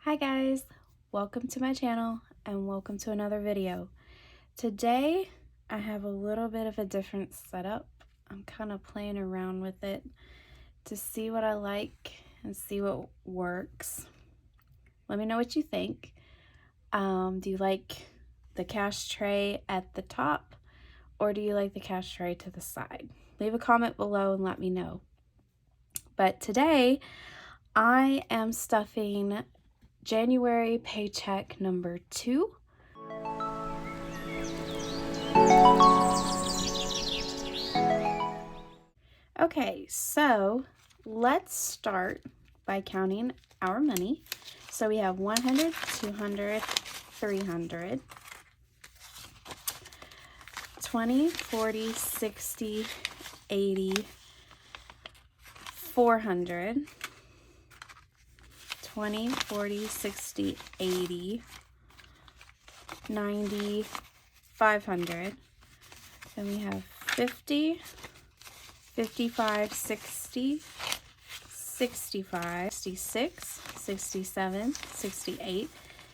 Hi guys, welcome to my channel and welcome to another video. Today I have a little bit of a different setup. I'm kind of playing around with it to see what I like and see what works. Let me know what you think. Do you like the cash tray at the top or do you like the cash tray to the side? Leave a comment below and let me know. But today I am stuffing January paycheck number 2. Okay, so let's start by counting our money. So we have 100, 200, 300, 20, 40, 60, 80, 400, 20, 40, 60, 80, 90, 500. Then we have 50, 55, 60, 65, 66, 67, 68,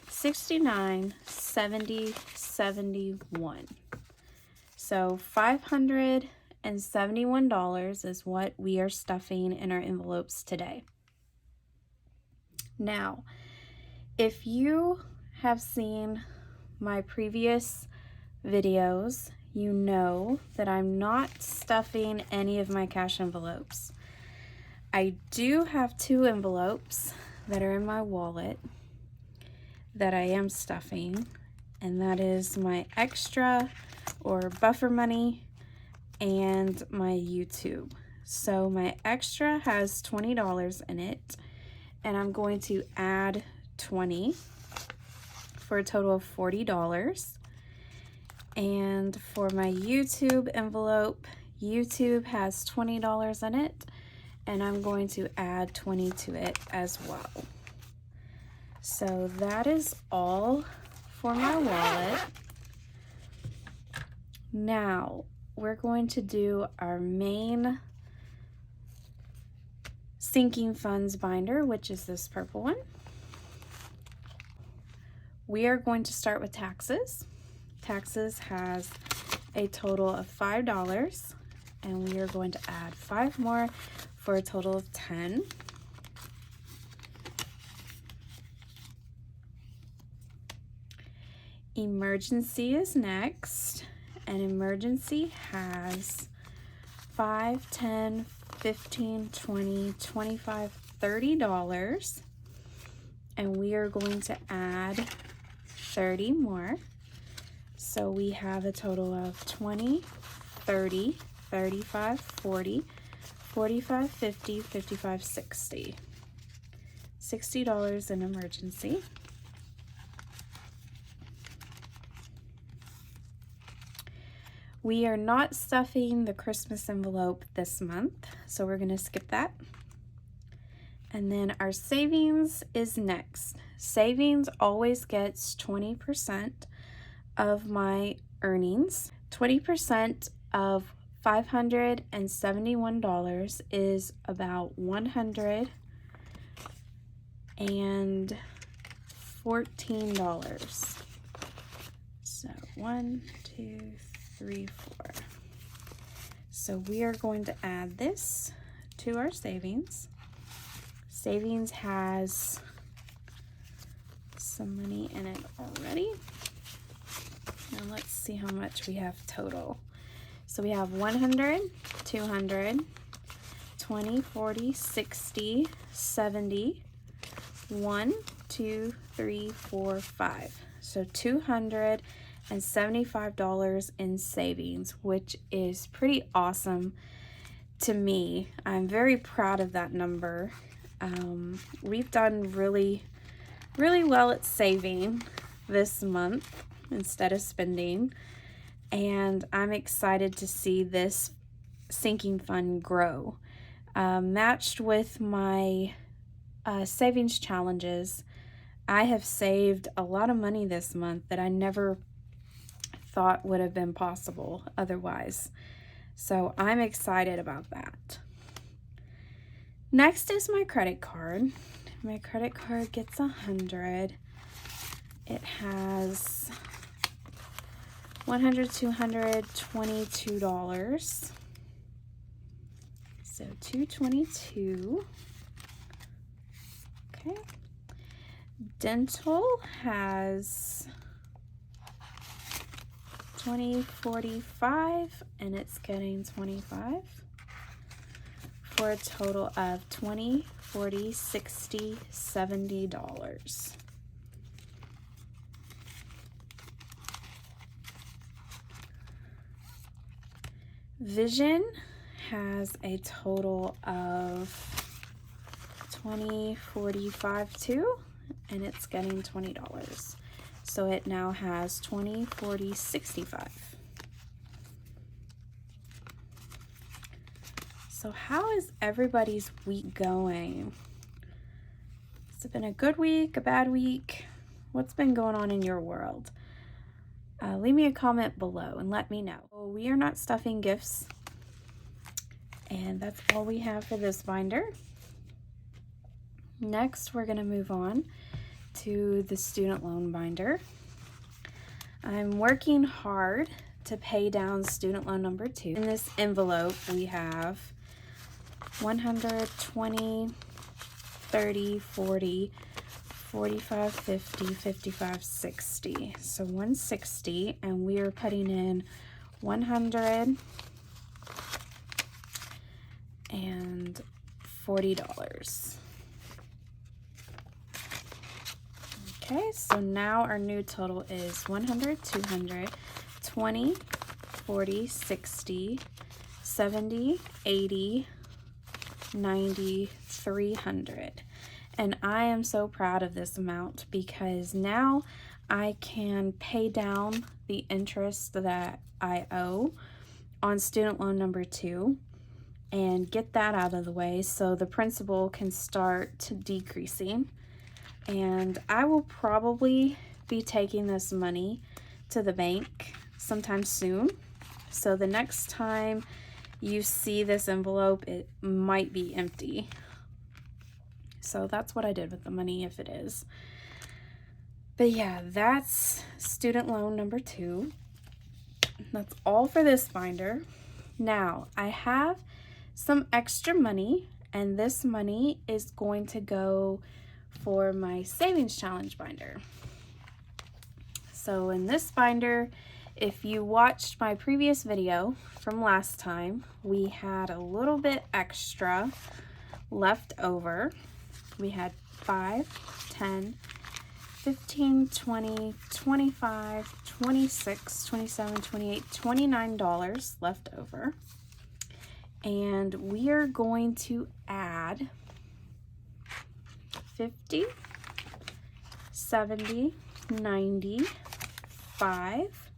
69, 70, 71. So $571 is what we are stuffing in our envelopes today. Now, if you have seen my previous videos, you know that I'm not stuffing any of my cash envelopes. I do have 2 envelopes that are in my wallet that I am stuffing, and that is my extra or buffer money and my YouTube. So my extra has $20 in it, and I'm going to add 20 for a total of $40. And for my YouTube envelope, YouTube has $20 in it, and I'm going to add 20 to it as well. So that is all for my wallet. Now we're going to do our main sinking funds binder, which is this purple one. We are going to start with taxes. Taxes has a total of $5, and we are going to add 5 more for a total of 10. Emergency is next, and emergency has 5, 10, 15, 20, 25, $30, and we are going to add 30 more. So we have a total of 20, 30, 35, 40, 45, 50, 55, 60. $60 in emergency. We are not stuffing the Christmas envelope this month, so we're going to skip that. And then our savings is next. Savings always gets 20% of my earnings. 20% of $571 is about $114. So 1, 2, 3, 4. So we are going to add this to our savings. Savings has some money in it already. Now let's see how much we have total. So we have 100, 200, 20, 40, 60, 70, 1, 2, 3, 4, 5. So $275 in savings, which is pretty awesome to me. I'm very proud of that number. We've done really well at saving this month instead of spending, and I'm excited to see this sinking fund grow. Matched with my savings challenges, I have saved a lot of money this month that I never thought would have been possible otherwise. So I'm excited about that. Next is my credit card. My credit card gets $100. It has $100, $200, $22. So $222. Okay. Dental has $20.45 and it's getting $25 for a total of $20, $40, $60, $70. Vision has a total of $20.45 too, and it's getting $20. So it now has $20, $40, $65. So how is everybody's week going? Has it been a good week, a bad week? What's been going on in your world? Leave me a comment below and let me know. We are not stuffing gifts, and that's all we have for this binder. Next, we're going to move on to the student loan binder. I'm working hard to pay down student loan number 2. In this envelope, we have 100, 20, 30, 40, 45, 50, 55, 60. So 160, and we are putting in 100 and $40. Okay, so now our new total is 100, 200, 20, 40, 60, 70, 80, 90, 300. And I am so proud of this amount because now I can pay down the interest that I owe on student loan number 2 and get that out of the way so the principal can start decreasing. And I will probably be taking this money to the bank sometime soon. So the next time you see this envelope, it might be empty. So that's what I did with the money, if it is. But yeah, that's student loan number 2. That's all for this binder. Now, I have some extra money, and this money is going to go for my savings challenge binder. So in this binder, if you watched my previous video from last time, we had a little bit extra left over. We had 5, 10, 15, 20, 25, 26, 27, 28, $29 left over. And we are going to add 50, 70, 90, 5,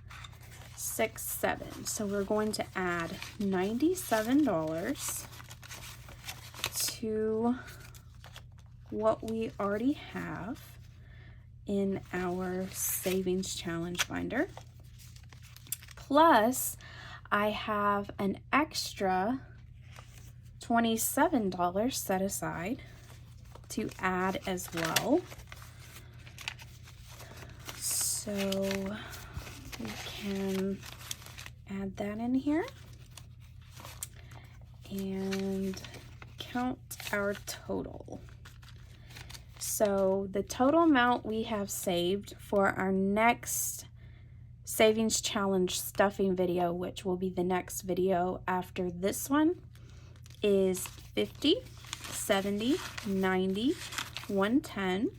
6, 7. So we're going to add $97 to what we already have in our savings challenge binder. Plus, I have an extra $27 set aside to add as well. So we can add that in here and count our total. So the total amount we have saved for our next savings challenge stuffing video, which will be the next video after this one, is 50, 70, 90, 110,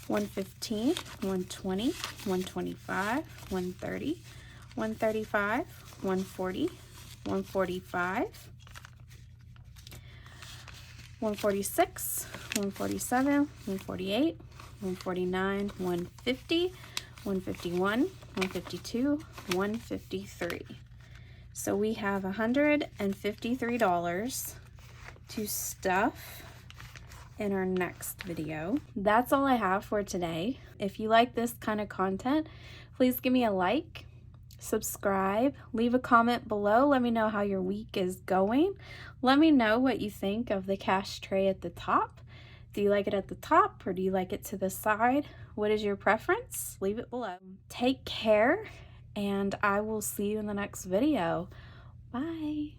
115, 120, 125, 130, 135, 140, 145, 146, 147, 148, 149, 150, 151, 152, 153. So we have $153 to stuff in our next video. That's all I have for today. If you like this kind of content, please give me a like, subscribe, leave a comment below. Let me know how your week is going. Let me know what you think of the cash tray at the top. Do you like it at the top or do you like it to the side? What is your preference? Leave it below. Take care, and I will see you in the next video. Bye.